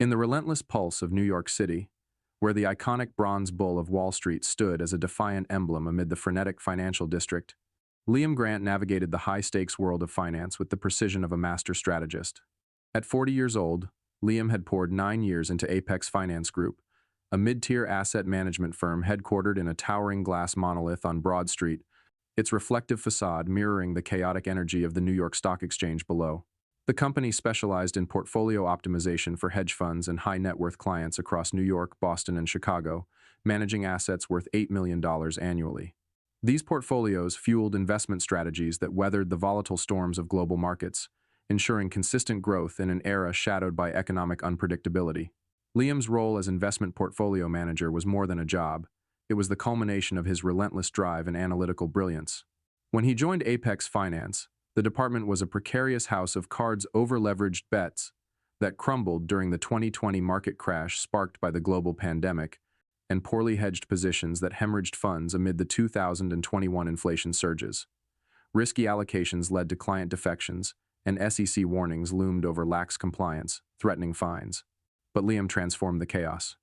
In the relentless pulse of New York City, where the iconic bronze bull of Wall Street stood as a defiant emblem amid the frenetic financial district, Liam Grant navigated the high-stakes world of finance with the precision of a master strategist. At 40 years old, Liam had poured 9 years into Apex Finance Group, a mid-tier asset management firm headquartered in a towering glass monolith on Broad Street, its reflective facade mirroring the chaotic energy of the New York Stock Exchange below. The company specialized in portfolio optimization for hedge funds and high-net-worth clients across New York, Boston, and Chicago, managing assets worth $8 million annually. These portfolios fueled investment strategies that weathered the volatile storms of global markets, ensuring consistent growth in an era shadowed by economic unpredictability. Liam's role as investment portfolio manager was more than a job. It was the culmination of his relentless drive and analytical brilliance. When he joined Apex Finance, the department was a precarious house of cards over-leveraged bets that crumbled during the 2020 market crash sparked by the global pandemic, and poorly hedged positions that hemorrhaged funds amid the 2021 inflation surges. Risky allocations led to client defections, and SEC warnings loomed over lax compliance, threatening fines. But Liam transformed the chaos.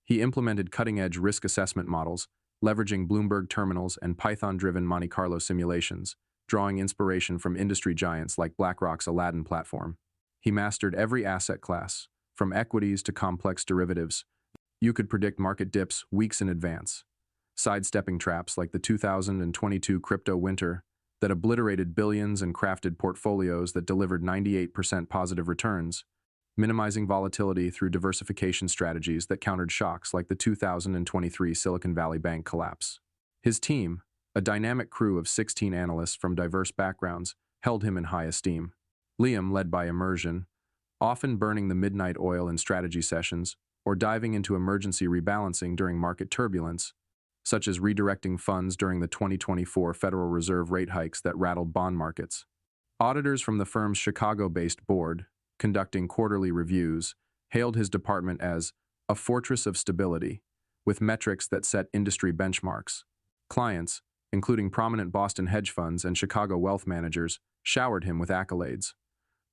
He implemented cutting-edge risk assessment models, leveraging Bloomberg terminals and Python-driven Monte Carlo simulations, drawing inspiration from industry giants like BlackRock's Aladdin platform. He mastered every asset class, from equities to complex derivatives. You could predict market dips weeks in advance, sidestepping traps like the 2022 crypto winter that obliterated billions and crafted portfolios that delivered 98% positive returns, minimizing volatility through diversification strategies that countered shocks like the 2023 Silicon Valley Bank collapse. His team, a dynamic crew of 16 analysts from diverse backgrounds, held him in high esteem. Liam led by immersion, often burning the midnight oil in strategy sessions or diving into emergency rebalancing during market turbulence, such as redirecting funds during the 2024 Federal Reserve rate hikes that rattled bond markets. Auditors from the firm's Chicago-based board, conducting quarterly reviews, hailed his department as a fortress of stability, with metrics that set industry benchmarks. Clients, including prominent Boston hedge funds and Chicago wealth managers, showered him with accolades.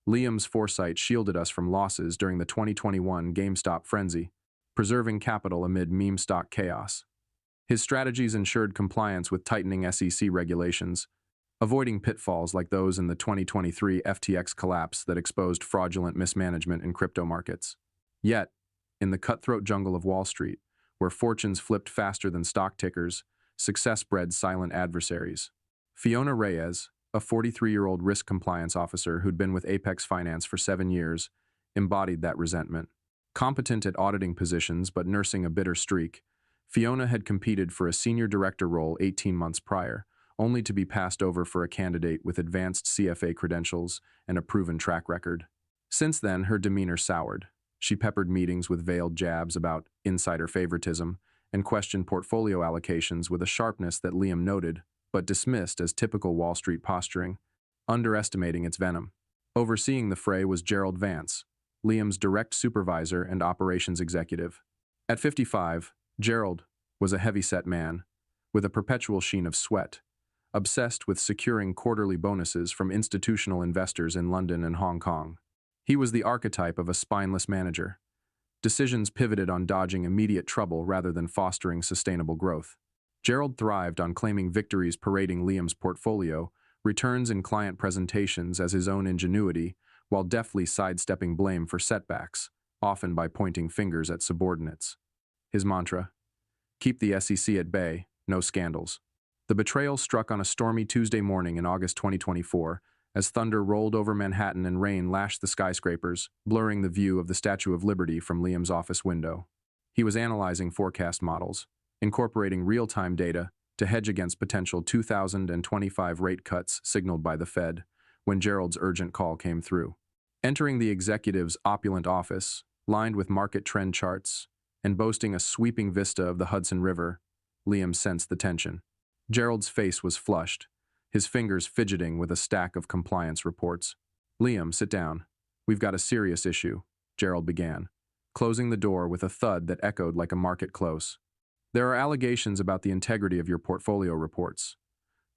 Liam's foresight shielded us from losses during the 2021 GameStop frenzy, preserving capital amid meme stock chaos. His strategies ensured compliance with tightening SEC regulations, avoiding pitfalls like those in the 2023 FTX collapse that exposed fraudulent mismanagement in crypto markets. Yet, in the cutthroat jungle of Wall Street, where fortunes flipped faster than stock tickers, success bred silent adversaries. Fiona Reyes, a 43-year-old risk compliance officer who'd been with Apex Finance for 7 years, embodied that resentment. Competent at auditing positions but nursing a bitter streak, Fiona had competed for a senior director role 18 months prior, only to be passed over for a candidate with advanced CFA credentials and a proven track record. Since then, her demeanor soured. She peppered meetings with veiled jabs about insider favoritism and questioned portfolio allocations with a sharpness that Liam noted, but dismissed as typical Wall Street posturing, underestimating its venom. Overseeing the fray was Gerald Vance, Liam's direct supervisor and operations executive. At 55, Gerald was a heavy-set man, with a perpetual sheen of sweat, obsessed with securing quarterly bonuses from institutional investors in London and Hong Kong. He was the archetype of a spineless manager. Decisions pivoted on dodging immediate trouble rather than fostering sustainable growth. Gerald thrived on claiming victories parading Liam's portfolio, returns in client presentations as his own ingenuity, while deftly sidestepping blame for setbacks, often by pointing fingers at subordinates. His mantra: keep the SEC at bay, no scandals. The betrayal struck on a stormy Tuesday morning in August 2024, as thunder rolled over Manhattan and rain lashed the skyscrapers, blurring the view of the Statue of Liberty from Liam's office window. He was analyzing forecast models, incorporating real-time data to hedge against potential 2025 rate cuts signaled by the Fed, when Gerald's urgent call came through. Entering the executive's opulent office, lined with market trend charts, and boasting a sweeping vista of the Hudson River, Liam sensed the tension. Gerald's face was flushed, his fingers fidgeting with a stack of compliance reports. "Liam, sit down. We've got a serious issue," Gerald began, closing the door with a thud that echoed like a market close. "There are allegations about the integrity of your portfolio reports."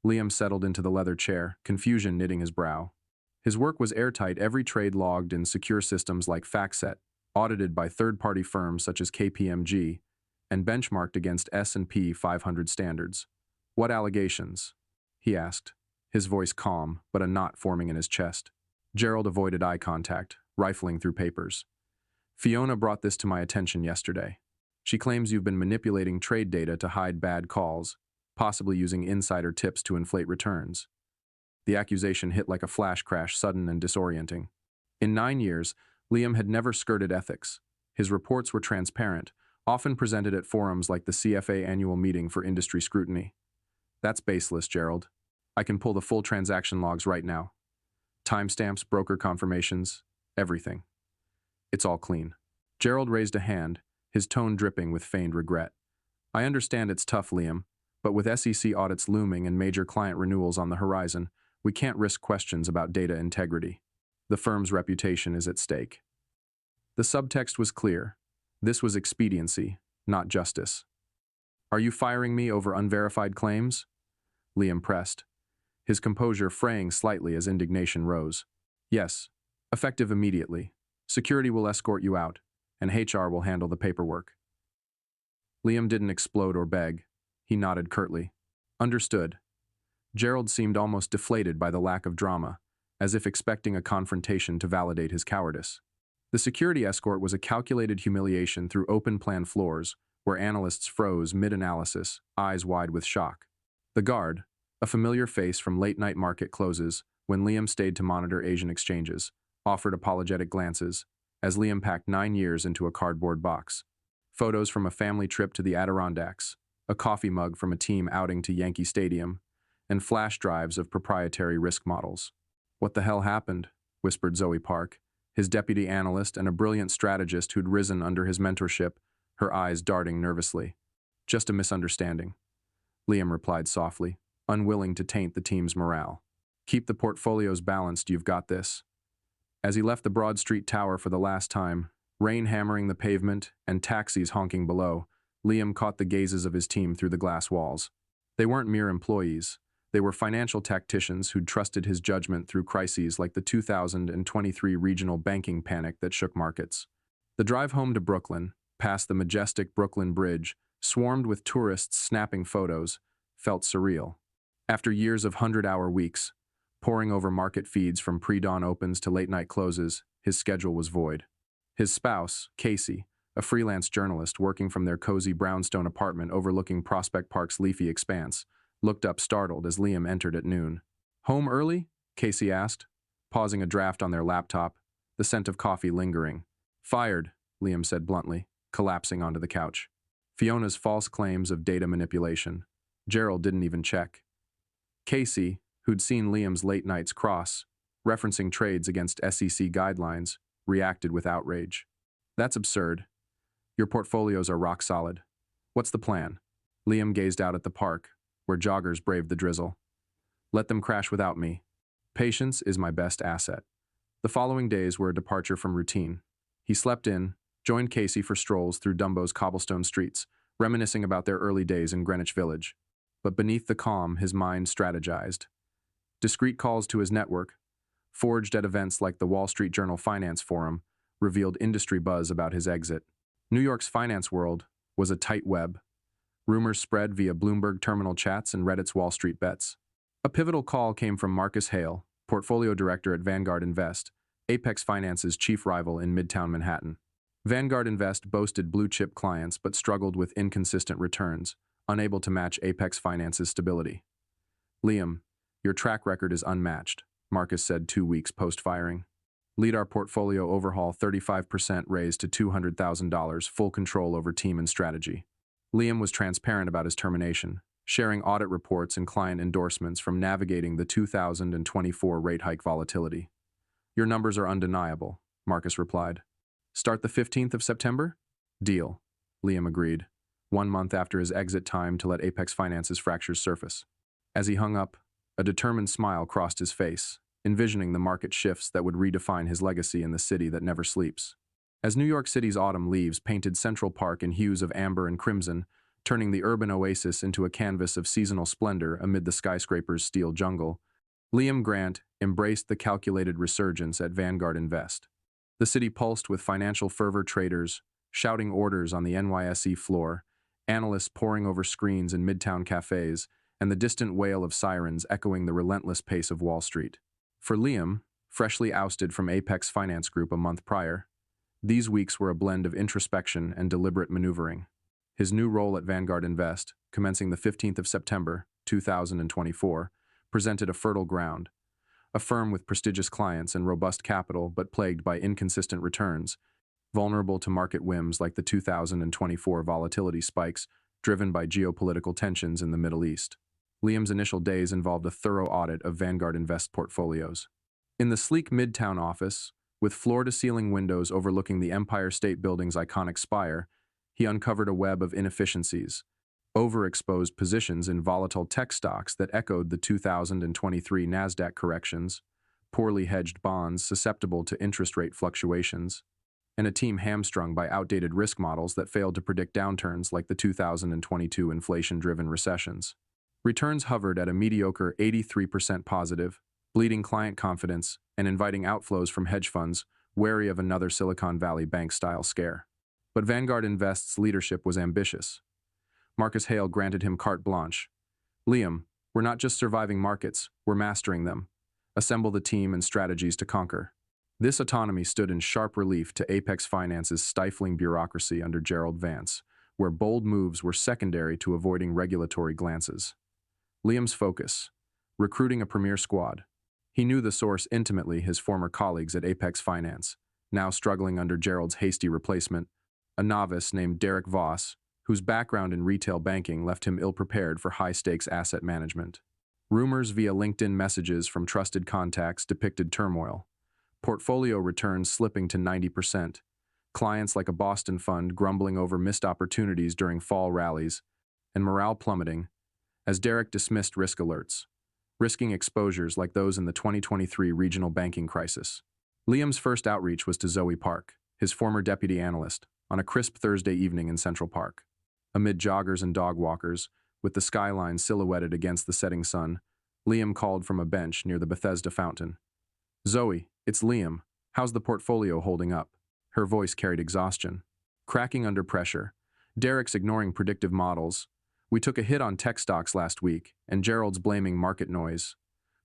Liam settled into the leather chair, confusion knitting his brow. His work was airtight, every trade logged in secure systems like FactSet, audited by third-party firms such as KPMG, and benchmarked against S&P 500 standards. What allegations? He asked, his voice calm, but a knot forming in his chest. Gerald avoided eye contact, rifling through papers. Fiona brought this to my attention yesterday. She claims you've been manipulating trade data to hide bad calls, possibly using insider tips to inflate returns. The accusation hit like a flash crash, sudden and disorienting. In 9 years, Liam had never skirted ethics. His reports were transparent, often presented at forums like the CFA annual meeting for industry scrutiny. That's baseless, Gerald. I can pull the full transaction logs right now. Timestamps, broker confirmations, everything. It's all clean. Gerald raised a hand, his tone dripping with feigned regret. I understand it's tough, Liam, but with SEC audits looming and major client renewals on the horizon, we can't risk questions about data integrity. The firm's reputation is at stake. The subtext was clear. This was expediency, not justice. Are you firing me over unverified claims? Liam pressed, his composure fraying slightly as indignation rose. Yes, effective immediately. Security will escort you out, and HR will handle the paperwork. Liam didn't explode or beg. He nodded curtly. Understood. Gerald seemed almost deflated by the lack of drama, as if expecting a confrontation to validate his cowardice. The security escort was a calculated humiliation through open-plan floors, where analysts froze mid-analysis, eyes wide with shock. The guard, a familiar face from late-night market closes, when Liam stayed to monitor Asian exchanges, offered apologetic glances, as Liam packed 9 years into a cardboard box. Photos from a family trip to the Adirondacks, a coffee mug from a team outing to Yankee Stadium, and flash drives of proprietary risk models. What the hell happened? Whispered Zoe Park, his deputy analyst and a brilliant strategist who'd risen under his mentorship, her eyes darting nervously. Just a misunderstanding. Liam replied softly, unwilling to taint the team's morale. Keep the portfolios balanced, you've got this. As he left the Broad Street Tower for the last time, rain hammering the pavement and taxis honking below, Liam caught the gazes of his team through the glass walls. They weren't mere employees. They were financial tacticians who'd trusted his judgment through crises like the 2023 regional banking panic that shook markets. The drive home to Brooklyn, past the majestic Brooklyn Bridge, swarmed with tourists snapping photos, felt surreal. After years of 100-hour weeks, poring over market feeds from pre-dawn opens to late-night closes, his schedule was void. His spouse, Casey, a freelance journalist working from their cozy brownstone apartment overlooking Prospect Park's leafy expanse, looked up startled as Liam entered at noon. Home early? Casey asked, pausing a draft on their laptop, the scent of coffee lingering. Fired, Liam said bluntly, collapsing onto the couch. Fiona's false claims of data manipulation. Gerald didn't even check. Casey, who'd seen Liam's late nights cross, referencing trades against SEC guidelines, reacted with outrage. That's absurd. Your portfolios are rock solid. What's the plan? Liam gazed out at the park, where joggers braved the drizzle. Let them crash without me. Patience is my best asset. The following days were a departure from routine. He slept in, joined Casey for strolls through Dumbo's cobblestone streets, reminiscing about their early days in Greenwich Village. But beneath the calm, his mind strategized. Discreet calls to his network, forged at events like the Wall Street Journal Finance Forum, revealed industry buzz about his exit. New York's finance world was a tight web. Rumors spread via Bloomberg terminal chats and Reddit's Wall Street bets. A pivotal call came from Marcus Hale, portfolio director at Vanguard Invest, Apex Finance's chief rival in Midtown Manhattan. Vanguard Invest boasted blue-chip clients but struggled with inconsistent returns, unable to match Apex Finance's stability. Liam, your track record is unmatched, Marcus said 2 weeks post-firing. Lead our portfolio overhaul, 35% raised to $200,000, full control over team and strategy. Liam was transparent about his termination, sharing audit reports and client endorsements from navigating the 2024 rate hike volatility. Your numbers are undeniable, Marcus replied. Start the 15th of September? Deal, Liam agreed, 1 month after his exit time to let Apex Finance's fractures surface. As he hung up, a determined smile crossed his face, envisioning the market shifts that would redefine his legacy in the city that never sleeps. As New York City's autumn leaves painted Central Park in hues of amber and crimson, turning the urban oasis into a canvas of seasonal splendor amid the skyscraper's steel jungle, Liam Grant embraced the calculated resurgence at Vanguard Invest. The city pulsed with financial fervor, traders shouting orders on the NYSE floor, analysts poring over screens in midtown cafes, and the distant wail of sirens echoing the relentless pace of Wall Street. For Liam, freshly ousted from Apex Finance Group a month prior, these weeks were a blend of introspection and deliberate maneuvering. His new role at Vanguard Invest, commencing the 15th of September, 2024, presented a fertile ground. A firm with prestigious clients and robust capital but plagued by inconsistent returns, vulnerable to market whims like the 2024 volatility spikes driven by geopolitical tensions in the Middle East. Liam's initial days involved a thorough audit of Vanguard Invest portfolios. In the sleek Midtown office, with floor-to-ceiling windows overlooking the Empire State Building's iconic spire, he uncovered a web of inefficiencies, overexposed positions in volatile tech stocks that echoed the 2023 Nasdaq corrections, poorly hedged bonds susceptible to interest rate fluctuations, and a team hamstrung by outdated risk models that failed to predict downturns like the 2022 inflation-driven recessions. Returns hovered at a mediocre 83% positive, bleeding client confidence and inviting outflows from hedge funds wary of another Silicon Valley Bank-style scare. But Vanguard Invest's leadership was ambitious. Marcus Hale granted him carte blanche. Liam, we're not just surviving markets, we're mastering them. Assemble the team and strategies to conquer. This autonomy stood in sharp relief to Apex Finance's stifling bureaucracy under Gerald Vance, where bold moves were secondary to avoiding regulatory glances. Liam's focus: recruiting a premier squad. He knew the source intimately, his former colleagues at Apex Finance, now struggling under Gerald's hasty replacement, a novice named Derek Voss, whose background in retail banking left him ill-prepared for high-stakes asset management. Rumors via LinkedIn messages from trusted contacts depicted turmoil, portfolio returns slipping to 90%, clients like a Boston fund grumbling over missed opportunities during fall rallies, and morale plummeting as Derek dismissed risk alerts, risking exposures like those in the 2023 regional banking crisis. Liam's first outreach was to Zoe Park, his former deputy analyst, on a crisp Thursday evening in Central Park. Amid joggers and dog walkers, with the skyline silhouetted against the setting sun, Liam called from a bench near the Bethesda fountain. "Zoe, it's Liam. How's the portfolio holding up?" Her voice carried exhaustion. Cracking under pressure. Derek's ignoring predictive models. "We took a hit on tech stocks last week, and Gerald's blaming market noise.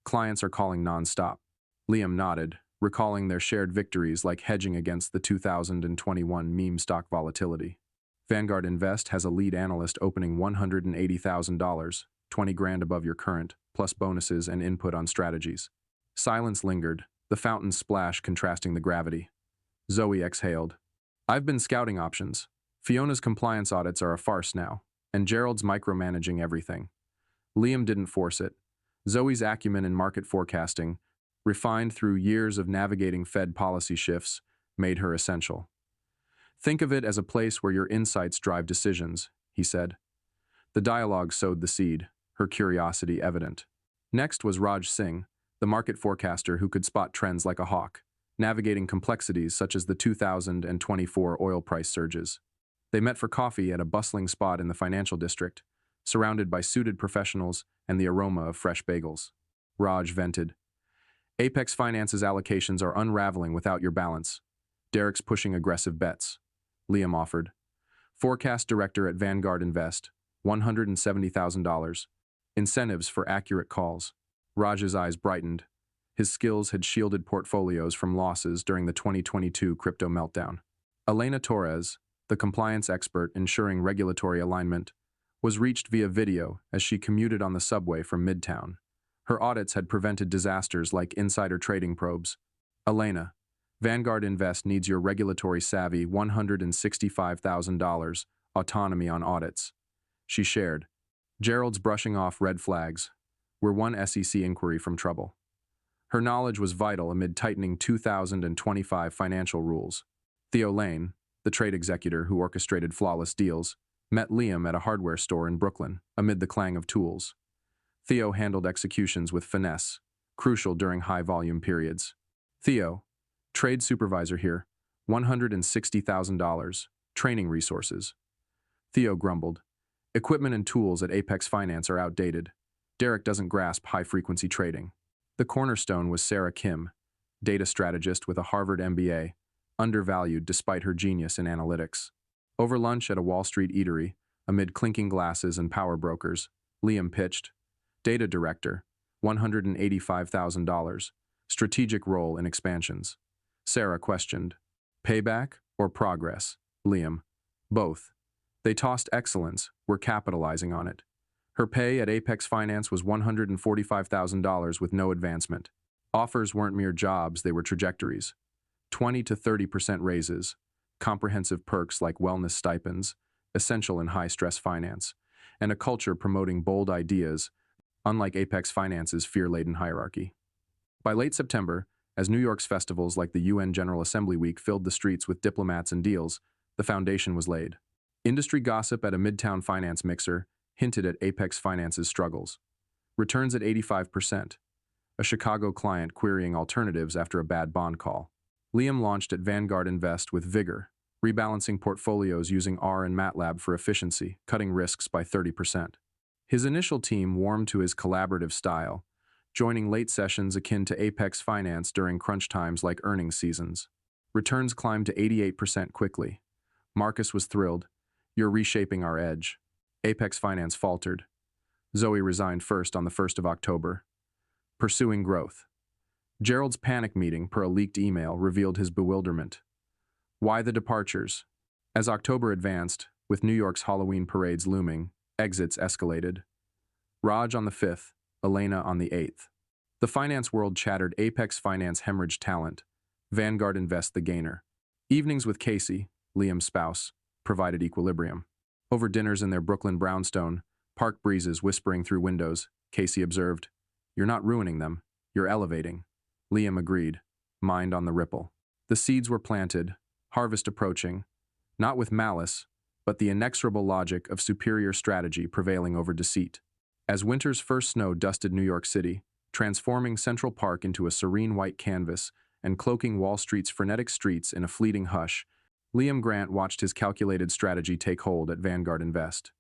Clients are calling non-stop." Liam nodded, recalling their shared victories like hedging against the 2021 meme stock volatility. Vanguard Invest has a lead analyst opening $180,000, 20 grand above your current, plus bonuses and input on strategies. Silence lingered, the fountain splash contrasting the gravity. Zoe exhaled. "I've been scouting options. Fiona's compliance audits are a farce now, and Gerald's micromanaging everything." Liam didn't force it. Zoe's acumen in market forecasting, refined through years of navigating Fed policy shifts, made her essential. "Think of it as a place where your insights drive decisions," he said. The dialogue sowed the seed, her curiosity evident. Next was Raj Singh, the market forecaster who could spot trends like a hawk, navigating complexities such as the 2024 oil price surges. They met for coffee at a bustling spot in the financial district, surrounded by suited professionals and the aroma of fresh bagels. Raj vented. "Apex Finance's allocations are unraveling without your balance. Derek's pushing aggressive bets," Liam offered. "Forecast director at Vanguard Invest, $170,000. Incentives for accurate calls." Raj's eyes brightened. His skills had shielded portfolios from losses during the 2022 crypto meltdown. Elena Torres, the compliance expert ensuring regulatory alignment, was reached via video as she commuted on the subway from Midtown. Her audits had prevented disasters like insider trading probes. "Elena, Vanguard Invest needs your regulatory-savvy $165,000 autonomy on audits," she shared. "Gerald's brushing off red flags. We're one SEC inquiry from trouble." Her knowledge was vital amid tightening 2025 financial rules. Theo Lane, the trade executor who orchestrated flawless deals, met Liam at a hardware store in Brooklyn amid the clang of tools. Theo handled executions with finesse, crucial during high-volume periods. "Theo, trade supervisor here, $160,000, training resources." Theo grumbled. "Equipment and tools at Apex Finance are outdated. Derek doesn't grasp high-frequency trading." The cornerstone was Sarah Kim, data strategist with a Harvard MBA, undervalued despite her genius in analytics. Over lunch at a Wall Street eatery, amid clinking glasses and power brokers, Liam pitched, Data Director, $185,000, strategic role in expansions. Sarah questioned, Payback or progress? Liam, both. They tossed excellence, were capitalizing on it. Her pay at Apex Finance was $145,000 with no advancement. Offers weren't mere jobs, they were trajectories. 20 to 30% raises, comprehensive perks like wellness stipends, essential in high-stress finance, and a culture promoting bold ideas, unlike Apex Finance's fear-laden hierarchy. By late September, as New York's festivals like the UN General Assembly Week filled the streets with diplomats and deals, the foundation was laid. Industry gossip at a midtown finance mixer hinted at Apex Finance's struggles. Returns at 85%. A Chicago client querying alternatives after a bad bond call. Liam launched at Vanguard Invest with vigor, rebalancing portfolios using R and MATLAB for efficiency, cutting risks by 30%. His initial team warmed to his collaborative style, joining late sessions akin to Apex Finance during crunch times like earnings seasons. Returns climbed to 88% quickly. Marcus was thrilled. You're reshaping our edge. Apex Finance faltered. Zoe resigned first on the 1st of October. Pursuing growth. Gerald's panic meeting per a leaked email revealed his bewilderment. Why the departures? As October advanced, with New York's Halloween parades looming, exits escalated. Raj on the 5th, Elena on the 8th. The finance world chattered Apex Finance hemorrhaged talent, Vanguard Invest the gainer. Evenings with Casey, Liam's spouse, provided equilibrium. Over dinners in their Brooklyn brownstone, park breezes whispering through windows, Casey observed, You're not ruining them, you're elevating. Liam agreed, mind on the ripple. The seeds were planted, harvest approaching, not with malice, but the inexorable logic of superior strategy prevailing over deceit. As winter's first snow dusted New York City, transforming Central Park into a serene white canvas and cloaking Wall Street's frenetic streets in a fleeting hush, Liam Grant watched his calculated strategy take hold at Vanguard Invest.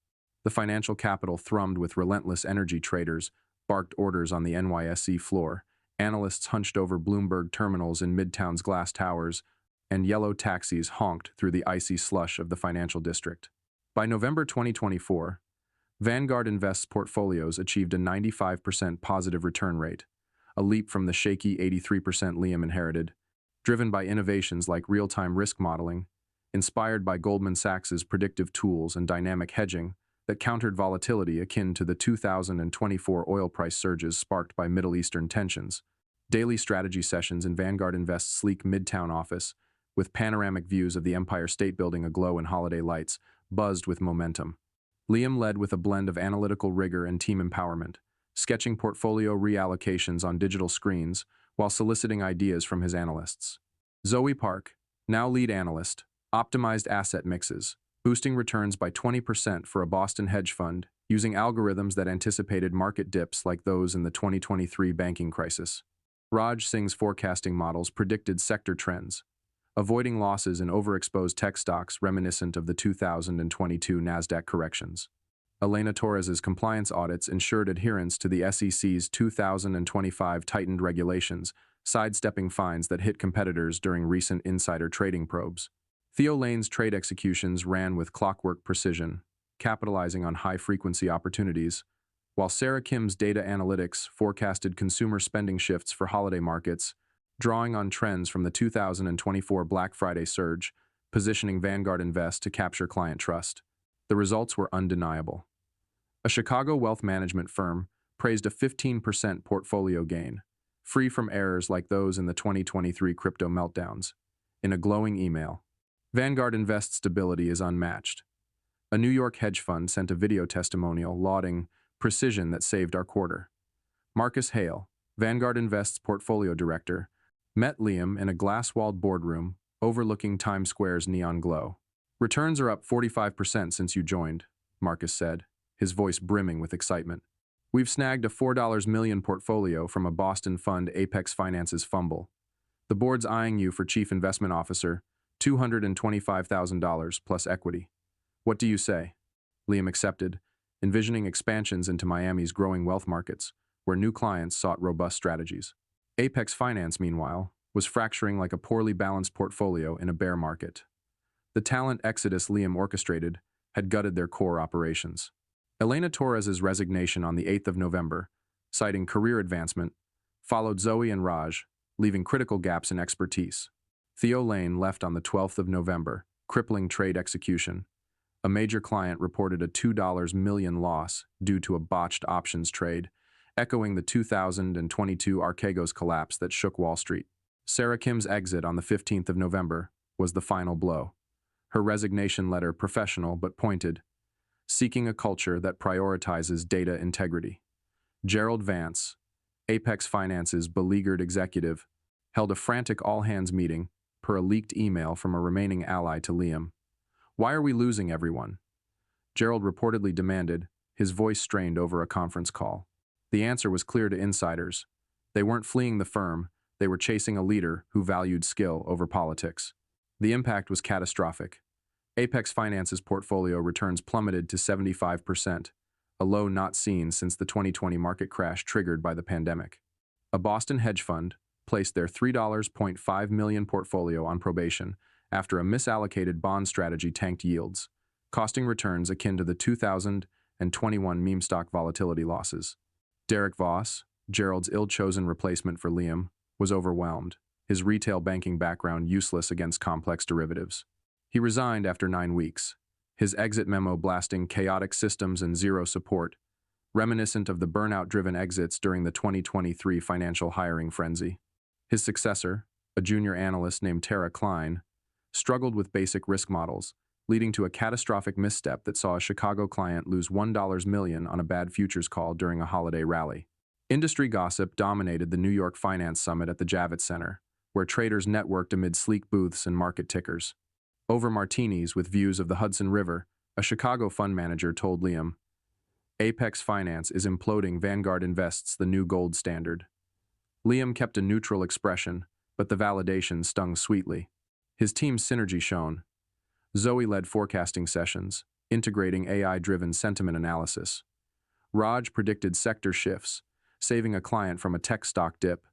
The financial capital thrummed with relentless energy traders, barked orders on the NYSE floor, analysts hunched over Bloomberg terminals in Midtown's glass towers, and yellow taxis honked through the icy slush of the financial district. By November 2024, Vanguard Invest's portfolios achieved a 95% positive return rate, a leap from the shaky 83% Liam inherited, driven by innovations like real-time risk modeling, inspired by Goldman Sachs's predictive tools and dynamic hedging that countered volatility akin to the 2024 oil price surges sparked by Middle Eastern tensions. Daily strategy sessions in Vanguard Invest's sleek Midtown office, with panoramic views of the Empire State Building aglow in holiday lights, buzzed with momentum. Liam led with a blend of analytical rigor and team empowerment, sketching portfolio reallocations on digital screens while soliciting ideas from his analysts. Zoe Park, now lead analyst, optimized asset mixes, boosting returns by 20% for a Boston hedge fund, using algorithms that anticipated market dips like those in the 2023 banking crisis. Raj Singh's forecasting models predicted sector trends, avoiding losses in overexposed tech stocks reminiscent of the 2022 NASDAQ corrections. Elena Torres's compliance audits ensured adherence to the SEC's 2025 tightened regulations, sidestepping fines that hit competitors during recent insider trading probes. Theo Lane's trade executions ran with clockwork precision, capitalizing on high-frequency opportunities, while Sarah Kim's data analytics forecasted consumer spending shifts for holiday markets, drawing on trends from the 2024 Black Friday surge, positioning Vanguard Invest to capture client trust. The results were undeniable. A Chicago wealth management firm praised a 15% portfolio gain, free from errors like those in the 2023 crypto meltdowns. In a glowing email, Vanguard Invest's stability is unmatched. A New York hedge fund sent a video testimonial lauding precision that saved our quarter. Marcus Hale, Vanguard Invest's portfolio director, met Liam in a glass-walled boardroom overlooking Times Square's neon glow. Returns are up 45% since you joined, Marcus said, his voice brimming with excitement. We've snagged a $4 million portfolio from a Boston fund Apex Finance's fumble. The board's eyeing you for chief investment officer, $225,000 plus equity. What do you say? Liam accepted, envisioning expansions into Miami's growing wealth markets, where new clients sought robust strategies. Apex Finance, meanwhile, was fracturing like a poorly balanced portfolio in a bear market. The talent exodus Liam orchestrated had gutted their core operations. Elena Torres's resignation on the 8th of November, citing career advancement, followed Zoe and Raj, leaving critical gaps in expertise. Theo Lane left on the 12th of November, crippling trade execution. A major client reported a $2 million loss due to a botched options trade, echoing the 2022 Archegos collapse that shook Wall Street. Sarah Kim's exit on the 15th of November was the final blow. Her resignation letter professional but pointed, seeking a culture that prioritizes data integrity. Gerald Vance, Apex Finance's beleaguered executive, held a frantic all-hands meeting per a leaked email from a remaining ally to Liam. "Why are we losing everyone?" Gerald reportedly demanded, his voice strained over a conference call. The answer was clear to insiders. They weren't fleeing the firm, they were chasing a leader who valued skill over politics. The impact was catastrophic. Apex Finance's portfolio returns plummeted to 75%, a low not seen since the 2020 market crash triggered by the pandemic. A Boston hedge fund placed their $3.5 million portfolio on probation after a misallocated bond strategy tanked yields, costing returns akin to the 2021 meme stock volatility losses. Derek Voss, Gerald's ill-chosen replacement for Liam, was overwhelmed, his retail banking background useless against complex derivatives. He resigned after 9 weeks, his exit memo blasting chaotic systems and zero support, reminiscent of the burnout-driven exits during the 2023 financial hiring frenzy. His successor, a junior analyst named Tara Klein, struggled with basic risk models, leading to a catastrophic misstep that saw a Chicago client lose $1 million on a bad futures call during a holiday rally. Industry gossip dominated the New York Finance Summit at the Javits Center, where traders networked amid sleek booths and market tickers. Over martinis with views of the Hudson River, a Chicago fund manager told Liam, "Apex Finance is imploding. Vanguard Invest's the new gold standard." Liam kept a neutral expression, but the validation stung sweetly. His team's synergy shone. Zoe led forecasting sessions, integrating AI-driven sentiment analysis. Raj predicted sector shifts, saving a client from a tech stock dip.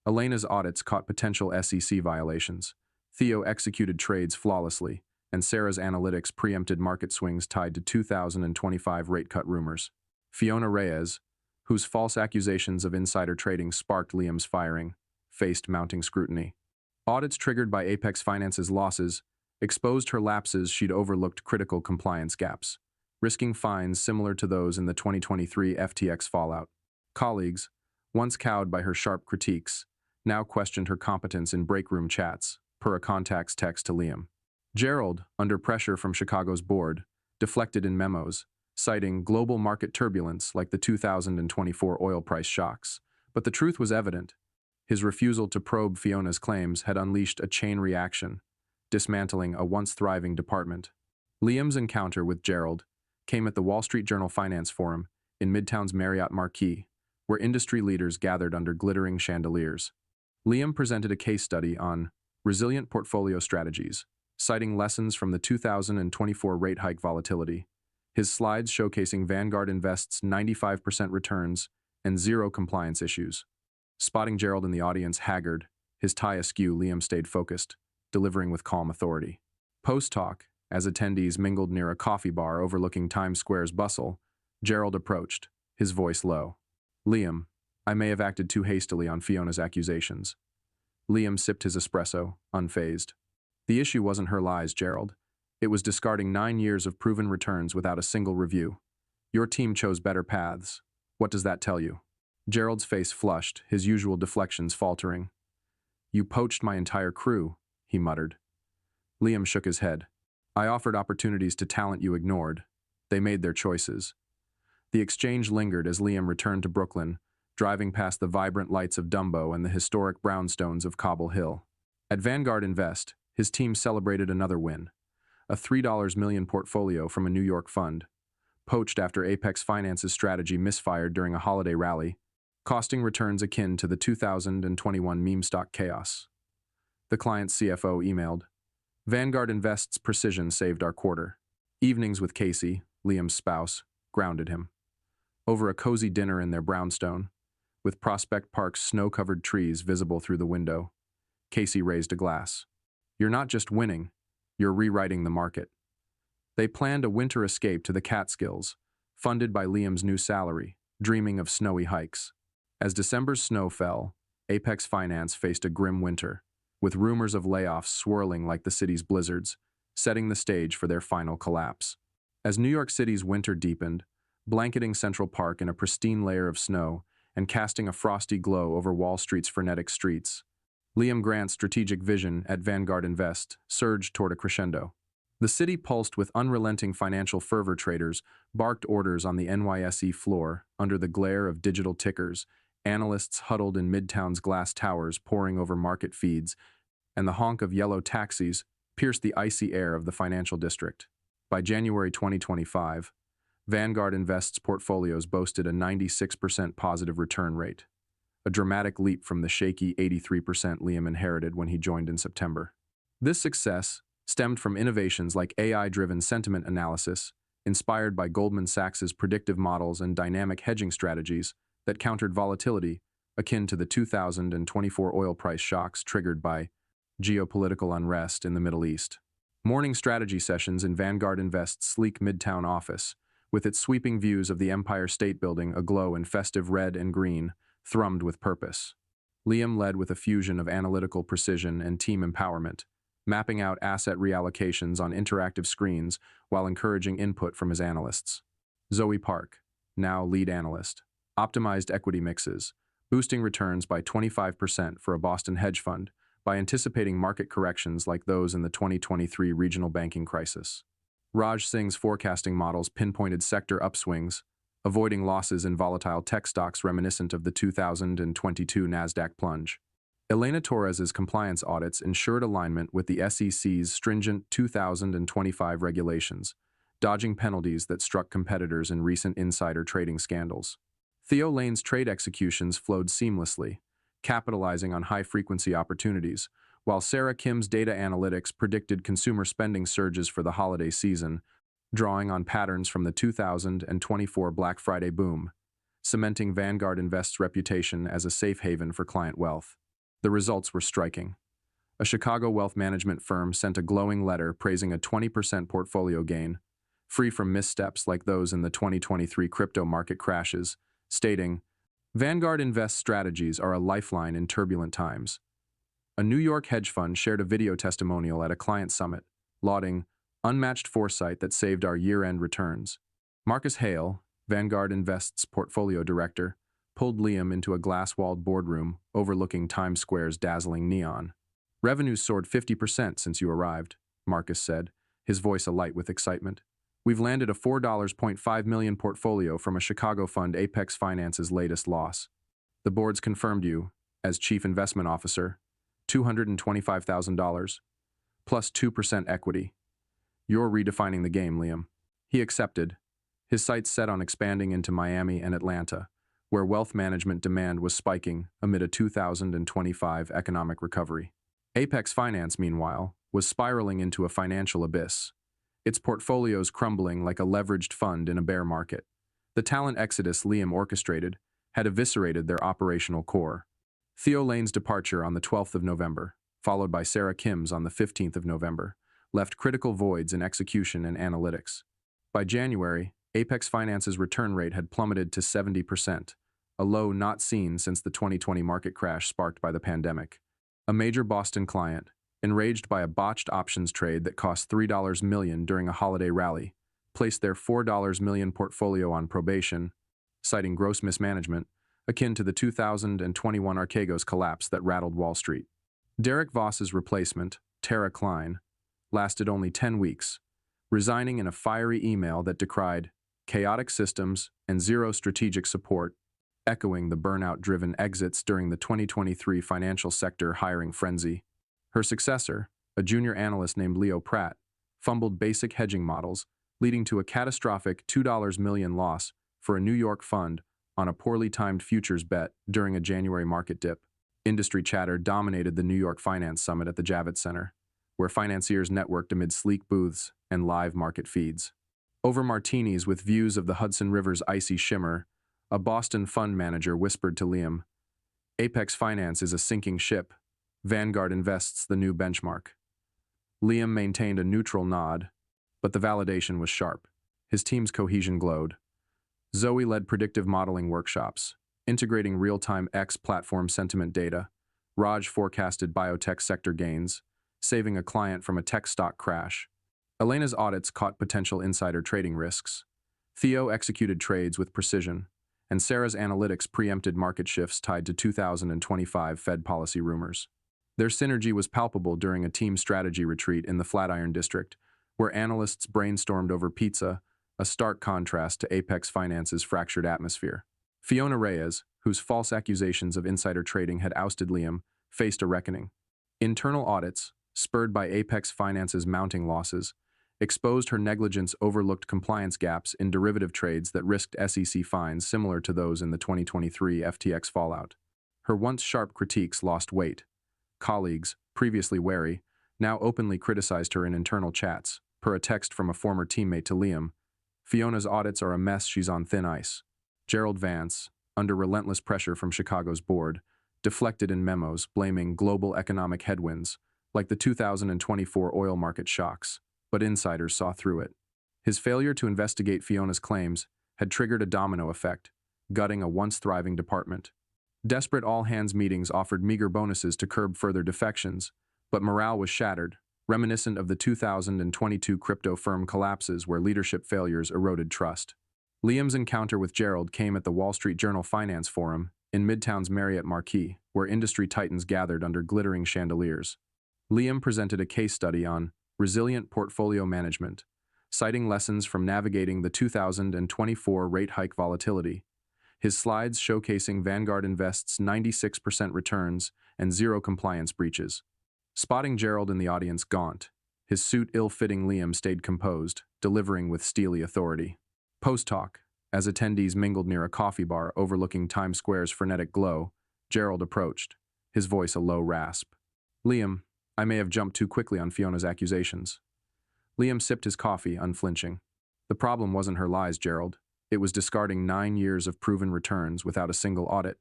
Elena's audits caught potential SEC violations. Theo executed trades flawlessly, and Sarah's analytics preempted market swings tied to 2025 rate cut rumors. Fiona Reyes, whose false accusations of insider trading sparked Liam's firing, faced mounting scrutiny. Audits triggered by Apex Finance's losses exposed her lapses. She'd overlooked critical compliance gaps, risking fines similar to those in the 2023 FTX fallout. Colleagues, once cowed by her sharp critiques, now questioned her competence in breakroom chats, per a contact's text to Liam. Gerald, under pressure from Chicago's board, deflected in memos, citing global market turbulence like the 2024 oil price shocks. But the truth was evident. His refusal to probe Fiona's claims had unleashed a chain reaction, dismantling a once thriving department. Liam's encounter with Gerald came at the Wall Street Journal Finance Forum in Midtown's Marriott Marquis, where industry leaders gathered under glittering chandeliers. Liam presented a case study on resilient portfolio strategies, citing lessons from the 2024 rate hike volatility. His slides showcasing Vanguard Invest's 95% returns and zero compliance issues. Spotting Gerald in the audience haggard, his tie askew, Liam stayed focused, delivering with calm authority. Post-talk, as attendees mingled near a coffee bar overlooking Times Square's bustle, Gerald approached, his voice low. "Liam, I may have acted too hastily on Fiona's accusations." Liam sipped his espresso, unfazed. The issue wasn't her lies, Gerald. It was discarding 9 years of proven returns without a single review. Your team chose better paths. What does that tell you? Gerald's face flushed, his usual deflections faltering. "You poached my entire crew," he muttered. Liam shook his head. "I offered opportunities to talent you ignored. They made their choices." The exchange lingered as Liam returned to Brooklyn, driving past the vibrant lights of Dumbo and the historic brownstones of Cobble Hill. At Vanguard Invest, his team celebrated another win, a $3 million portfolio from a New York fund, poached after Apex Finance's strategy misfired during a holiday rally, costing returns akin to the 2021 meme stock chaos. The client's CFO emailed, "Vanguard Invest's precision saved our quarter." Evenings with Casey, Liam's spouse, grounded him. Over a cozy dinner in their brownstone, with Prospect Park's snow-covered trees visible through the window, Casey raised a glass. You're not just winning, you're rewriting the market. They planned a winter escape to the Catskills, funded by Liam's new salary, dreaming of snowy hikes. As December's snow fell, Apex Finance faced a grim winter, with rumors of layoffs swirling like the city's blizzards, setting the stage for their final collapse. As New York City's winter deepened, blanketing Central Park in a pristine layer of snow and casting a frosty glow over Wall Street's frenetic streets, Liam Grant's strategic vision at Vanguard Invest surged toward a crescendo. The city pulsed with unrelenting financial fervor. Traders barked orders on the NYSE floor under the glare of digital tickers, analysts huddled in Midtown's glass towers poring over market feeds, and the honk of yellow taxis pierced the icy air of the financial district. By January 2025, Vanguard Invest's portfolios boasted a 96% positive return rate, a dramatic leap from the shaky 83% Liam inherited when he joined in September. This success stemmed from innovations like AI-driven sentiment analysis, inspired by Goldman Sachs's predictive models and dynamic hedging strategies that countered volatility akin to the 2024 oil price shocks triggered by geopolitical unrest in the Middle East. Morning strategy sessions in Vanguard Invest's sleek Midtown office, with its sweeping views of the Empire State Building aglow in festive red and green, thrummed with purpose. Liam led with a fusion of analytical precision and team empowerment, mapping out asset reallocations on interactive screens while encouraging input from his analysts. Zoe Park, now lead analyst, optimized equity mixes, boosting returns by 25% for a Boston hedge fund by anticipating market corrections like those in the 2023 regional banking crisis. Raj Singh's forecasting models pinpointed sector upswings, avoiding losses in volatile tech stocks reminiscent of the 2022 Nasdaq plunge. Elena Torres's compliance audits ensured alignment with the SEC's stringent 2025 regulations, dodging penalties that struck competitors in recent insider trading scandals. Theo Lane's trade executions flowed seamlessly, capitalizing on high-frequency opportunities, while Sarah Kim's data analytics predicted consumer spending surges for the holiday season, drawing on patterns from the 2024 Black Friday boom, cementing Vanguard Invest's reputation as a safe haven for client wealth. The results were striking. A Chicago wealth management firm sent a glowing letter praising a 20% portfolio gain, free from missteps like those in the 2023 crypto market crashes, stating, "Vanguard Invest strategies are a lifeline in turbulent times." A New York hedge fund shared a video testimonial at a client summit, lauding unmatched foresight that saved our year-end returns. Marcus Hale, Vanguard Invest's portfolio director, pulled Liam into a glass-walled boardroom overlooking Times Square's dazzling neon. "Revenues soared 50% since you arrived," Marcus said, his voice alight with excitement. "We've landed a $4.5 million portfolio from a Chicago fund, Apex Finance's latest loss. The board's confirmed you, as chief investment officer, $225,000, plus 2% equity. You're redefining the game, Liam." He accepted, his sights set on expanding into Miami and Atlanta, where wealth management demand was spiking amid a 2025 economic recovery. Apex Finance, meanwhile, was spiraling into a financial abyss, its portfolios crumbling like a leveraged fund in a bear market. The talent exodus Liam orchestrated had eviscerated their operational core. Theo Lane's departure on the 12th of November, followed by Sarah Kim's on the 15th of November, left critical voids in execution and analytics. By January, Apex Finance's return rate had plummeted to 70%, a low not seen since the 2020 market crash sparked by the pandemic. A major Boston client, enraged by a botched options trade that cost $3 million during a holiday rally, placed their $4 million portfolio on probation, citing gross mismanagement, akin to the 2021 Archegos collapse that rattled Wall Street. Derek Voss's replacement, Tara Klein, lasted only 10 weeks, resigning in a fiery email that decried chaotic systems and zero strategic support, echoing the burnout-driven exits during the 2023 financial sector hiring frenzy. Her successor, a junior analyst named Leo Pratt, fumbled basic hedging models, leading to a catastrophic $2 million loss for a New York fund on a poorly timed futures bet during a January market dip. Industry chatter dominated the New York Finance Summit at the Javits Center, where financiers networked amid sleek booths and live market feeds. Over martinis with views of the Hudson River's icy shimmer, a Boston fund manager whispered to Liam, "Apex Finance is a sinking ship. Vanguard Invest's the new benchmark. Liam maintained a neutral nod, but the validation was sharp. His team's cohesion glowed. Zoe led predictive modeling workshops, integrating real-time X platform sentiment data. Raj forecasted biotech sector gains, saving a client from a tech stock crash. Elena's audits caught potential insider trading risks. Theo executed trades with precision, and Sarah's analytics preempted market shifts tied to 2025 Fed policy rumors. Their synergy was palpable during a team strategy retreat in the Flatiron District, where analysts brainstormed over pizza, a stark contrast to Apex Finance's fractured atmosphere. Fiona Reyes, whose false accusations of insider trading had ousted Liam, faced a reckoning. Internal audits, spurred by Apex Finance's mounting losses, exposed her negligence overlooked compliance gaps in derivative trades that risked SEC fines similar to those in the 2023 FTX fallout. Her once sharp critiques lost weight. Colleagues, previously wary, now openly criticized her in internal chats, per a text from a former teammate to Liam. Fiona's audits are a mess, she's on thin ice. Gerald Vance, under relentless pressure from Chicago's board, deflected in memos blaming global economic headwinds, like the 2024 oil market shocks, but insiders saw through it. His failure to investigate Fiona's claims had triggered a domino effect, gutting a once thriving department. Desperate all-hands meetings offered meager bonuses to curb further defections, but morale was shattered, reminiscent of the 2022 crypto firm collapses where leadership failures eroded trust. Liam's encounter with Gerald came at the Wall Street Journal Finance Forum in Midtown's Marriott Marquis, where industry titans gathered under glittering chandeliers. Liam presented a case study on resilient portfolio management, citing lessons from navigating the 2024 rate hike volatility. His slides showcasing Vanguard Invest's 96% returns and zero compliance breaches. Spotting Gerald in the audience gaunt, his suit ill-fitting, Liam stayed composed, delivering with steely authority. Post-talk, as attendees mingled near a coffee bar overlooking Times Square's frenetic glow, Gerald approached, his voice a low rasp. Liam, I may have jumped too quickly on Fiona's accusations. Liam sipped his coffee, unflinching. The problem wasn't her lies, Gerald. It was discarding 9 years of proven returns without a single audit.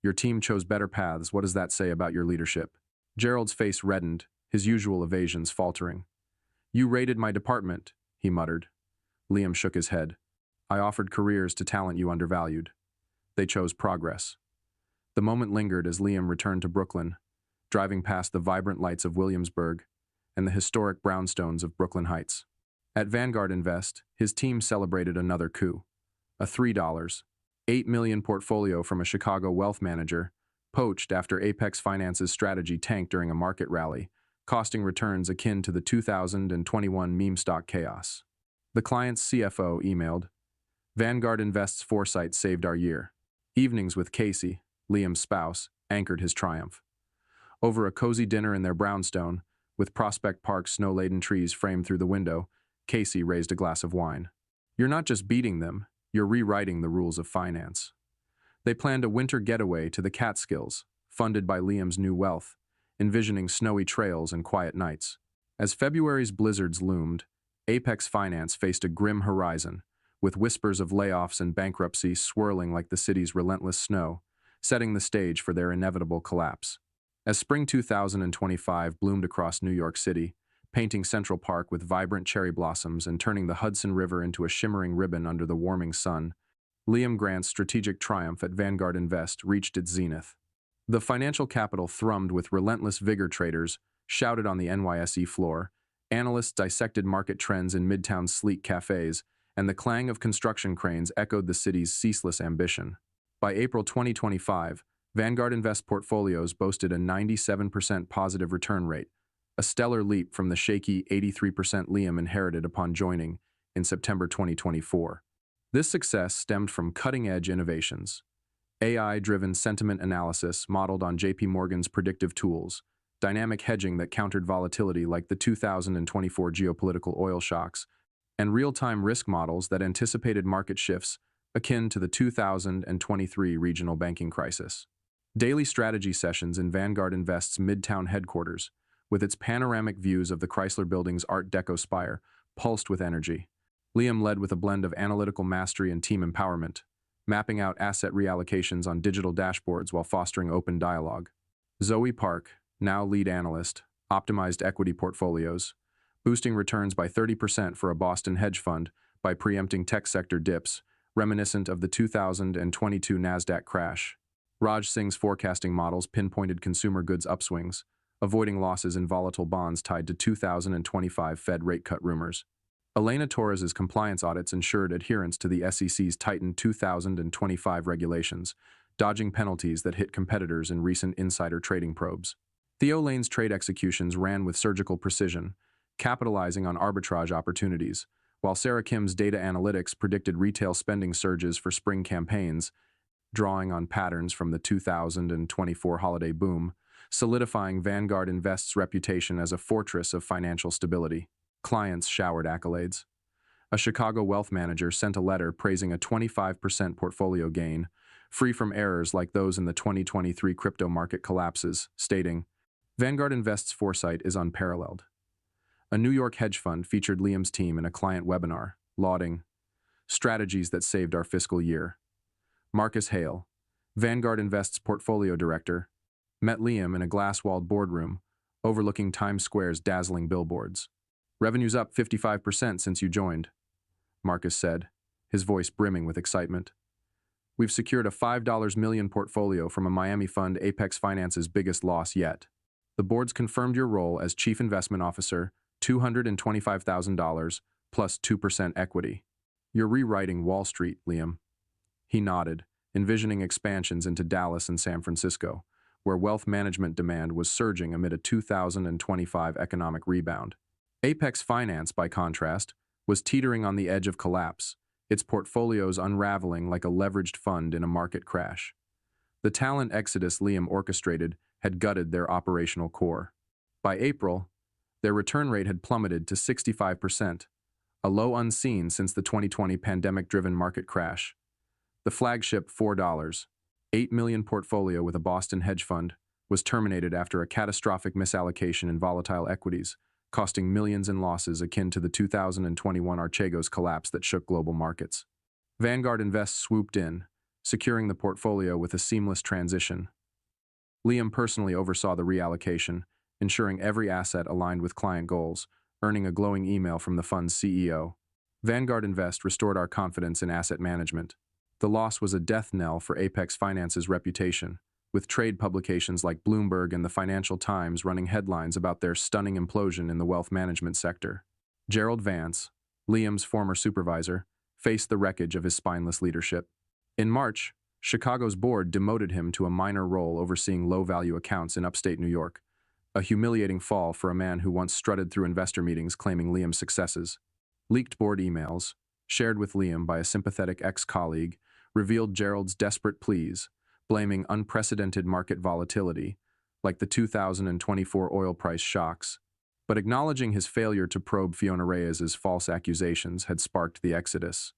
Your team chose better paths. What does that say about your leadership? Gerald's face reddened, his usual evasions faltering. You raided my department, he muttered. Liam shook his head. I offered careers to talent you undervalued. They chose progress. The moment lingered as Liam returned to Brooklyn, driving past the vibrant lights of Williamsburg and the historic brownstones of Brooklyn Heights. At Vanguard Invest, his team celebrated another coup. A $3.8 million portfolio from a Chicago wealth manager, poached after Apex Finance's strategy tanked during a market rally, costing returns akin to the 2021 meme stock chaos. The client's CFO emailed, Vanguard Invest's foresight saved our year. Evenings with Casey, Liam's spouse, anchored his triumph. Over a cozy dinner in their brownstone, with Prospect Park's snow-laden trees framed through the window, Casey raised a glass of wine. You're not just beating them, you're rewriting the rules of finance. They planned a winter getaway to the Catskills, funded by Liam's new wealth, envisioning snowy trails and quiet nights. As February's blizzards loomed, Apex Finance faced a grim horizon, with whispers of layoffs and bankruptcy swirling like the city's relentless snow, setting the stage for their inevitable collapse. As spring 2025 bloomed across New York City, painting Central Park with vibrant cherry blossoms and turning the Hudson River into a shimmering ribbon under the warming sun, Liam Grant's strategic triumph at Vanguard Invest reached its zenith. The financial capital thrummed with relentless vigor. Traders shouted on the NYSE floor, analysts dissected market trends in Midtown's sleek cafes, and the clang of construction cranes echoed the city's ceaseless ambition. By April 2025, Vanguard Invest portfolios boasted a 97% positive return rate, a stellar leap from the shaky 83% Liam inherited upon joining in September 2024. This success stemmed from cutting-edge innovations. AI-driven sentiment analysis modeled on JP Morgan's predictive tools, dynamic hedging that countered volatility like the 2024 geopolitical oil shocks, and real-time risk models that anticipated market shifts akin to the 2023 regional banking crisis. Daily strategy sessions in Vanguard Invest's Midtown headquarters, with its panoramic views of the Chrysler Building's Art Deco spire, pulsed with energy. Liam led with a blend of analytical mastery and team empowerment, mapping out asset reallocations on digital dashboards while fostering open dialogue. Zoe Park, now lead analyst, optimized equity portfolios, boosting returns by 30% for a Boston hedge fund by preempting tech sector dips, reminiscent of the 2022 NASDAQ crash. Raj Singh's forecasting models pinpointed consumer goods upswings, avoiding losses in volatile bonds tied to 2025 Fed rate cut rumors. Elena Torres's compliance audits ensured adherence to the SEC's tightened 2025 regulations, dodging penalties that hit competitors in recent insider trading probes. Theo Lane's trade executions ran with surgical precision, capitalizing on arbitrage opportunities, while Sarah Kim's data analytics predicted retail spending surges for spring campaigns, drawing on patterns from the 2024 holiday boom, solidifying Vanguard Invest's reputation as a fortress of financial stability. Clients showered accolades. A Chicago wealth manager sent a letter praising a 25% portfolio gain, free from errors like those in the 2023 crypto market collapses, stating, "Vanguard Invest's foresight is unparalleled." A New York hedge fund featured Liam's team in a client webinar, lauding strategies that saved our fiscal year. Marcus Hale, Vanguard Invest's portfolio director, met Liam in a glass-walled boardroom overlooking Times Square's dazzling billboards. "Revenue's up 55% since you joined," Marcus said, his voice brimming with excitement. "We've secured a $5 million portfolio from a Miami fund, Apex Finance's biggest loss yet. The board's confirmed your role as Chief Investment Officer, $225,000 plus 2% equity. You're rewriting Wall Street, Liam." He nodded, envisioning expansions into Dallas and San Francisco, where wealth management demand was surging amid a 2025 economic rebound. Apex Finance, by contrast, was teetering on the edge of collapse, its portfolios unraveling like a leveraged fund in a market crash. The talent exodus Liam orchestrated had gutted their operational core. By April, their return rate had plummeted to 65%, a low unseen since the 2020 pandemic-driven market crash. The flagship $4.8 million portfolio with a Boston hedge fund was terminated after a catastrophic misallocation in volatile equities, costing millions in losses akin to the 2021 Archegos collapse that shook global markets. Vanguard Invest swooped in, securing the portfolio with a seamless transition. Liam personally oversaw the reallocation, ensuring every asset aligned with client goals, earning a glowing email from the fund's CEO. "Vanguard Invest restored our confidence in asset management." The loss was a death knell for Apex Finance's reputation, with trade publications like Bloomberg and the Financial Times running headlines about their stunning implosion in the wealth management sector. Gerald Vance, Liam's former supervisor, faced the wreckage of his spineless leadership. In March, Chicago's board demoted him to a minor role overseeing low-value accounts in upstate New York, a humiliating fall for a man who once strutted through investor meetings claiming Liam's successes. Leaked board emails, shared with Liam by a sympathetic ex-colleague, revealed Gerald's desperate pleas, blaming unprecedented market volatility, like the 2024 oil price shocks, but acknowledging his failure to probe Fiona Reyes's false accusations had sparked the exodus.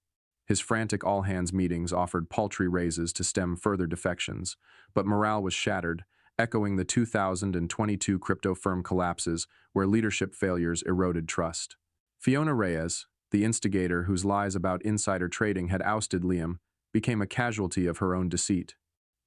His frantic all-hands meetings offered paltry raises to stem further defections, but morale was shattered, echoing the 2022 crypto firm collapses where leadership failures eroded trust. Fiona Reyes, the instigator whose lies about insider trading had ousted Liam, became a casualty of her own deceit.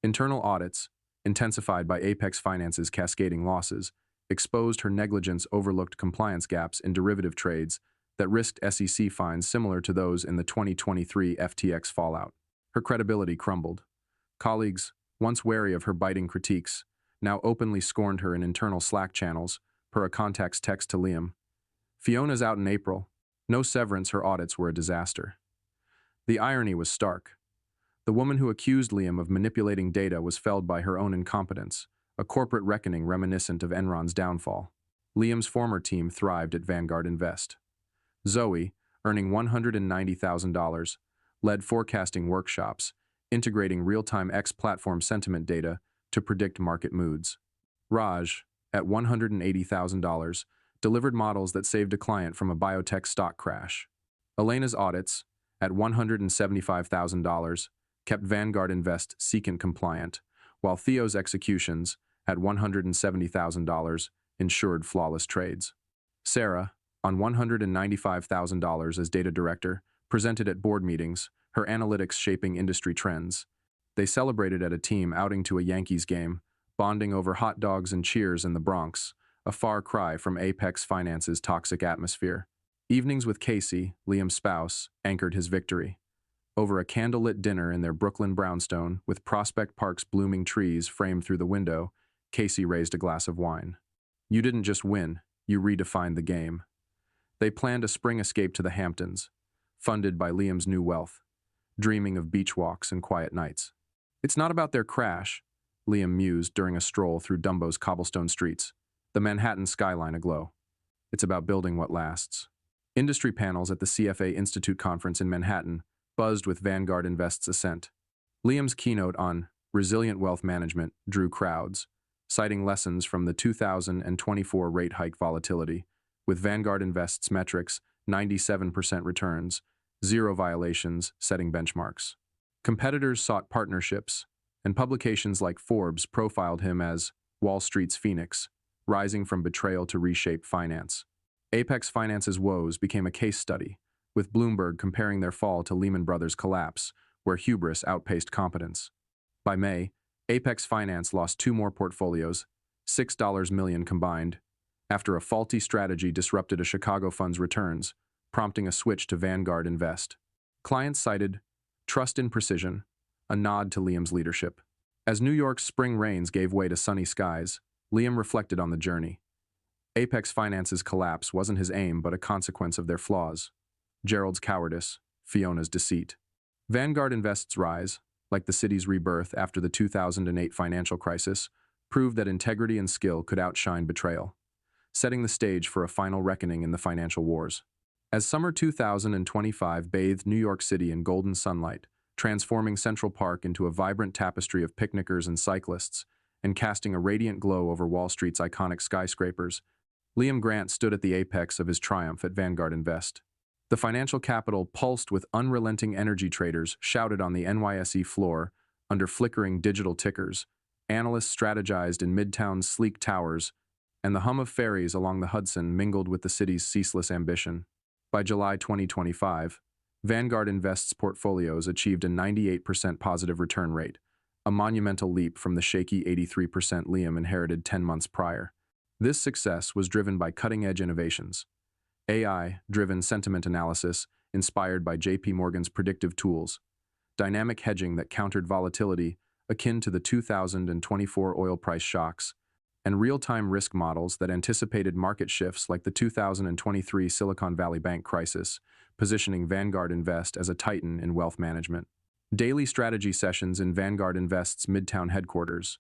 Internal audits, intensified by Apex Finance's cascading losses, exposed her negligence, overlooked compliance gaps in derivative trades that risked SEC fines similar to those in the 2023 FTX fallout. Her credibility crumbled. Colleagues, once wary of her biting critiques, now openly scorned her in internal Slack channels, per a contact's text to Liam. "Fiona's out in April. No severance, her audits were a disaster." The irony was stark. The woman who accused Liam of manipulating data was felled by her own incompetence, a corporate reckoning reminiscent of Enron's downfall. Liam's former team thrived at Vanguard Invest. Zoe, earning $190,000, led forecasting workshops, integrating real-time X-platform sentiment data to predict market moods. Raj, at $180,000, delivered models that saved a client from a biotech stock crash. Elena's audits, at $175,000, kept Vanguard Invest secant compliant, while Theo's executions, at $170,000, ensured flawless trades. Sarah, on $195,000 as data director, presented at board meetings, her analytics shaping industry trends. They celebrated at a team outing to a Yankees game, bonding over hot dogs and cheers in the Bronx, a far cry from Apex Finance's toxic atmosphere. Evenings with Casey, Liam's spouse, anchored his victory. Over a candlelit dinner in their Brooklyn brownstone, with Prospect Park's blooming trees framed through the window, Casey raised a glass of wine. You didn't just win, you redefined the game. They planned a spring escape to the Hamptons, funded by Liam's new wealth, dreaming of beach walks and quiet nights. It's not about their crash, Liam mused during a stroll through Dumbo's cobblestone streets, the Manhattan skyline aglow. It's about building what lasts. Industry panels at the CFA Institute conference in Manhattan buzzed with Vanguard Invest's ascent. Liam's keynote on resilient wealth management drew crowds, citing lessons from the 2024 rate hike volatility, with Vanguard Invest's metrics 97% returns, zero violations, setting benchmarks. Competitors sought partnerships, and publications like Forbes profiled him as Wall Street's Phoenix, rising from betrayal to reshape finance. Apex Finance's woes became a case study, with Bloomberg comparing their fall to Lehman Brothers' collapse, where hubris outpaced competence. By May, Apex Finance lost two more portfolios, $6 million combined, after a faulty strategy disrupted a Chicago fund's returns, prompting a switch to Vanguard Invest. Clients cited trust in precision, a nod to Liam's leadership. As New York's spring rains gave way to sunny skies, Liam reflected on the journey. Apex Finance's collapse wasn't his aim but a consequence of their flaws. Gerald's cowardice, Fiona's deceit. Vanguard Invest's rise, like the city's rebirth after the 2008 financial crisis, proved that integrity and skill could outshine betrayal, setting the stage for a final reckoning in the financial wars. As summer 2025 bathed New York City in golden sunlight, transforming Central Park into a vibrant tapestry of picnickers and cyclists, and casting a radiant glow over Wall Street's iconic skyscrapers, Liam Grant stood at the apex of his triumph at Vanguard Invest. The financial capital pulsed with unrelenting energy. Traders shouted on the NYSE floor under flickering digital tickers, analysts strategized in Midtown's sleek towers, and the hum of ferries along the Hudson mingled with the city's ceaseless ambition. By July 2025, Vanguard Invest's portfolios achieved a 98% positive return rate, a monumental leap from the shaky 83% Liam inherited 10 months prior. This success was driven by cutting-edge innovations, AI-driven sentiment analysis inspired by JP Morgan's predictive tools, dynamic hedging that countered volatility akin to the 2024 oil price shocks, and real-time risk models that anticipated market shifts like the 2023 Silicon Valley Bank crisis, positioning Vanguard Invest as a titan in wealth management. Daily strategy sessions in Vanguard Invest's Midtown headquarters,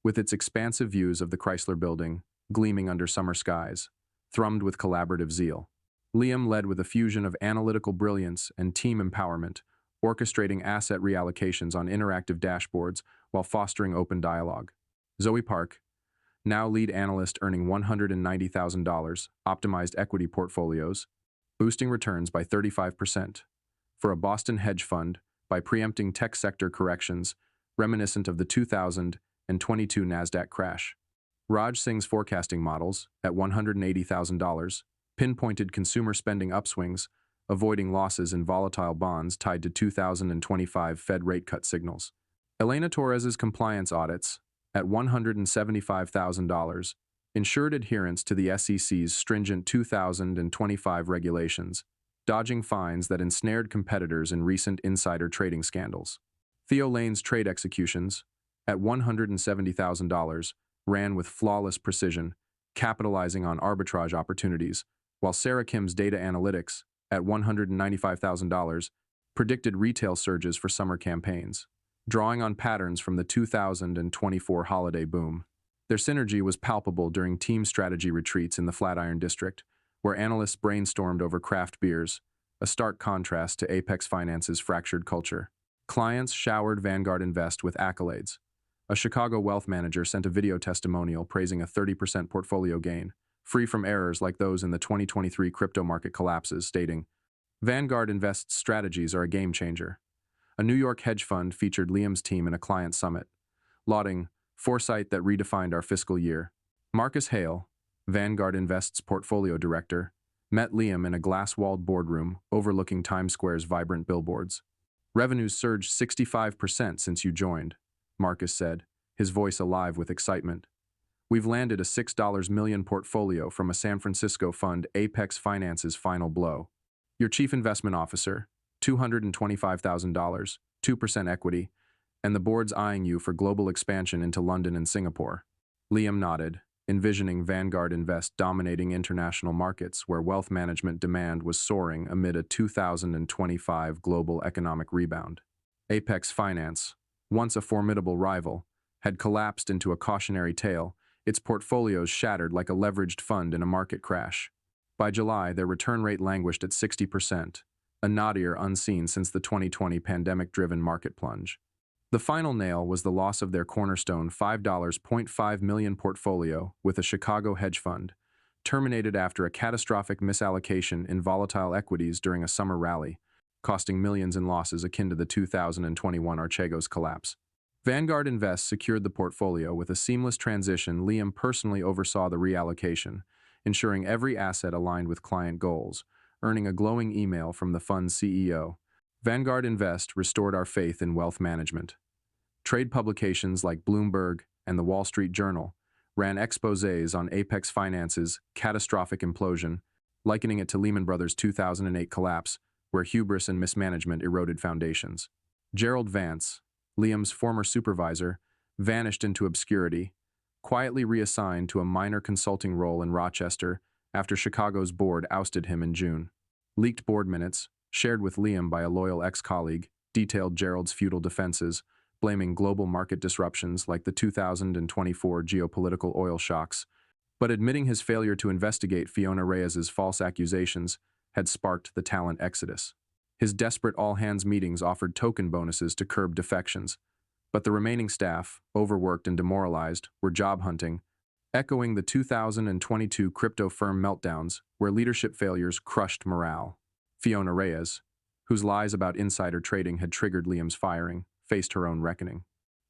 with its expansive views of the Chrysler Building gleaming under summer skies, thrummed with collaborative zeal. Liam led with a fusion of analytical brilliance and team empowerment, orchestrating asset reallocations on interactive dashboards while fostering open dialogue. Zoe Park, now lead analyst earning $190,000, optimized equity portfolios, boosting returns by 35%. For a Boston hedge fund, by preempting tech sector corrections reminiscent of the 2022 NASDAQ crash. Raj Singh's forecasting models, at $180,000, pinpointed consumer spending upswings, avoiding losses in volatile bonds tied to 2025 Fed rate cut signals. Elena Torres's compliance audits, at $175,000, ensured adherence to the SEC's stringent 2025 regulations, dodging fines that ensnared competitors in recent insider trading scandals. Theo Lane's trade executions, at $170,000, ran with flawless precision, capitalizing on arbitrage opportunities, while Sarah Kim's data analytics, at $195,000, predicted retail surges for summer campaigns, drawing on patterns from the 2024 holiday boom. Their synergy was palpable during team strategy retreats in the Flatiron District, where analysts brainstormed over craft beers, a stark contrast to Apex Finance's fractured culture. Clients showered Vanguard Invest with accolades. A Chicago wealth manager sent a video testimonial praising a 30% portfolio gain, free from errors like those in the 2023 crypto market collapses, stating, "Vanguard Invest's strategies are a game changer." A New York hedge fund featured Liam's team in a client summit, lauding foresight that redefined our fiscal year. Marcus Hale, Vanguard Invest's portfolio director, met Liam in a glass-walled boardroom overlooking Times Square's vibrant billboards. "Revenues surged 65% since you joined," Marcus said, his voice alive with excitement. "We've landed a $6 million portfolio from a San Francisco fund, Apex Finance's final blow. Your chief investment officer, $225,000, 2% equity, and the board's eyeing you for global expansion into London and Singapore." Liam nodded, envisioning Vanguard Invest dominating international markets where wealth management demand was soaring amid a 2025 global economic rebound. Apex Finance, once a formidable rival, had collapsed into a cautionary tale, its portfolios shattered like a leveraged fund in a market crash. By July, their return rate languished at 60%, a nadir unseen since the 2020 pandemic-driven market plunge. The final nail was the loss of their cornerstone $5.5 million portfolio with a Chicago hedge fund, terminated after a catastrophic misallocation in volatile equities during a summer rally, costing millions in losses akin to the 2021 Archegos collapse. Vanguard Invest secured the portfolio with a seamless transition. Liam personally oversaw the reallocation, ensuring every asset aligned with client goals, earning a glowing email from the fund's CEO. "Vanguard Invest restored our faith in wealth management." Trade publications like Bloomberg and the Wall Street Journal ran exposés on Apex Finance's catastrophic implosion, likening it to Lehman Brothers' 2008 collapse, where hubris and mismanagement eroded foundations. Gerald Vance, Liam's former supervisor, vanished into obscurity, quietly reassigned to a minor consulting role in Rochester after Chicago's board ousted him in June. Leaked board minutes, shared with Liam by a loyal ex-colleague, detailed Gerald's futile defenses, blaming global market disruptions like the 2024 geopolitical oil shocks, but admitting his failure to investigate Fiona Reyes's false accusations had sparked the talent exodus. His desperate all-hands meetings offered token bonuses to curb defections, but the remaining staff, overworked and demoralized, were job hunting, echoing the 2022 crypto firm meltdowns where leadership failures crushed morale. Fiona Reyes, whose lies about insider trading had triggered Liam's firing, faced her own reckoning.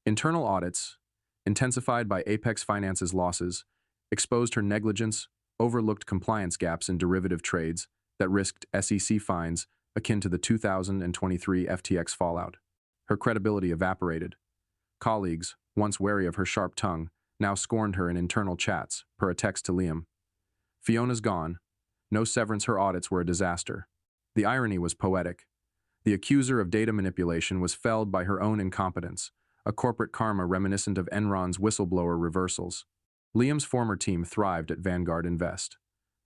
Internal audits, intensified by Apex Finance's losses, exposed her negligence, overlooked compliance gaps in derivative trades that risked SEC fines akin to the 2023 FTX fallout. Her credibility evaporated. Colleagues, once wary of her sharp tongue, now scorned her in internal chats, per a text to Liam. "Fiona's gone. No severance, her audits were a disaster." The irony was poetic. The accuser of data manipulation was felled by her own incompetence, a corporate karma reminiscent of Enron's whistleblower reversals. Liam's former team thrived at Vanguard Invest.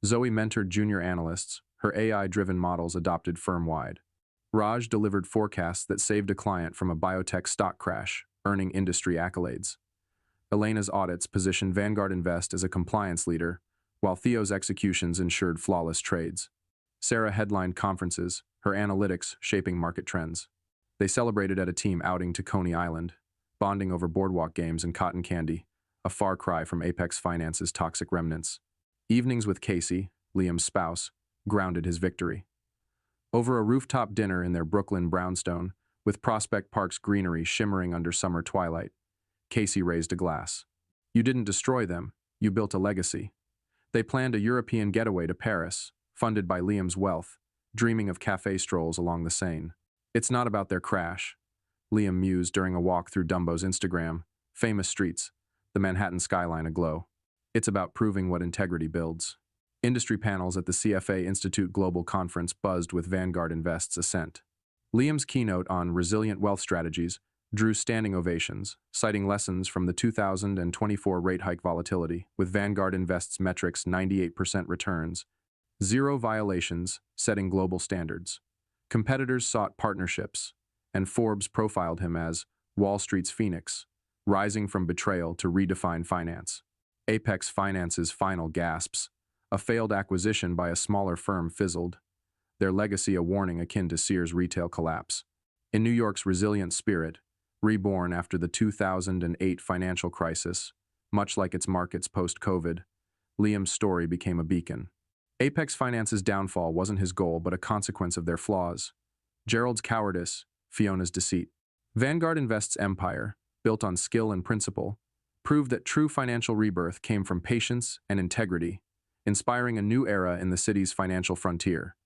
Zoe mentored junior analysts, her AI-driven models adopted firm-wide. Raj delivered forecasts that saved a client from a biotech stock crash, earning industry accolades. Elena's audits positioned Vanguard Invest as a compliance leader, while Theo's executions ensured flawless trades. Sarah headlined conferences, her analytics shaping market trends. They celebrated at a team outing to Coney Island, bonding over boardwalk games and cotton candy, a far cry from Apex Finance's toxic remnants. Evenings with Casey, Liam's spouse, grounded his victory. Over a rooftop dinner in their Brooklyn brownstone, with Prospect Park's greenery shimmering under summer twilight, Casey raised a glass. "You didn't destroy them, you built a legacy." They planned a European getaway to Paris, funded by Liam's wealth, dreaming of cafe strolls along the Seine. "It's not about their crash," Liam mused during a walk through Dumbo's Instagram, famous streets, the Manhattan skyline aglow. "It's about proving what integrity builds." Industry panels at the CFA Institute Global Conference buzzed with Vanguard Invest's ascent. Liam's keynote on resilient wealth strategies drew standing ovations, citing lessons from the 2024 rate hike volatility, with Vanguard Invest's metrics 98% returns, zero violations, setting global standards. Competitors sought partnerships, and Forbes profiled him as Wall Street's Phoenix, rising from betrayal to redefine finance. Apex Finance's final gasps, a failed acquisition by a smaller firm, fizzled, their legacy a warning akin to Sears' retail collapse. In New York's resilient spirit, reborn after the 2008 financial crisis, much like its markets post-COVID, Liam's story became a beacon. Apex Finance's downfall wasn't his goal but a consequence of their flaws. Gerald's cowardice, Fiona's deceit. Vanguard Invest's empire, built on skill and principle, proved that true financial rebirth came from patience and integrity, inspiring a new era in the city's financial frontier.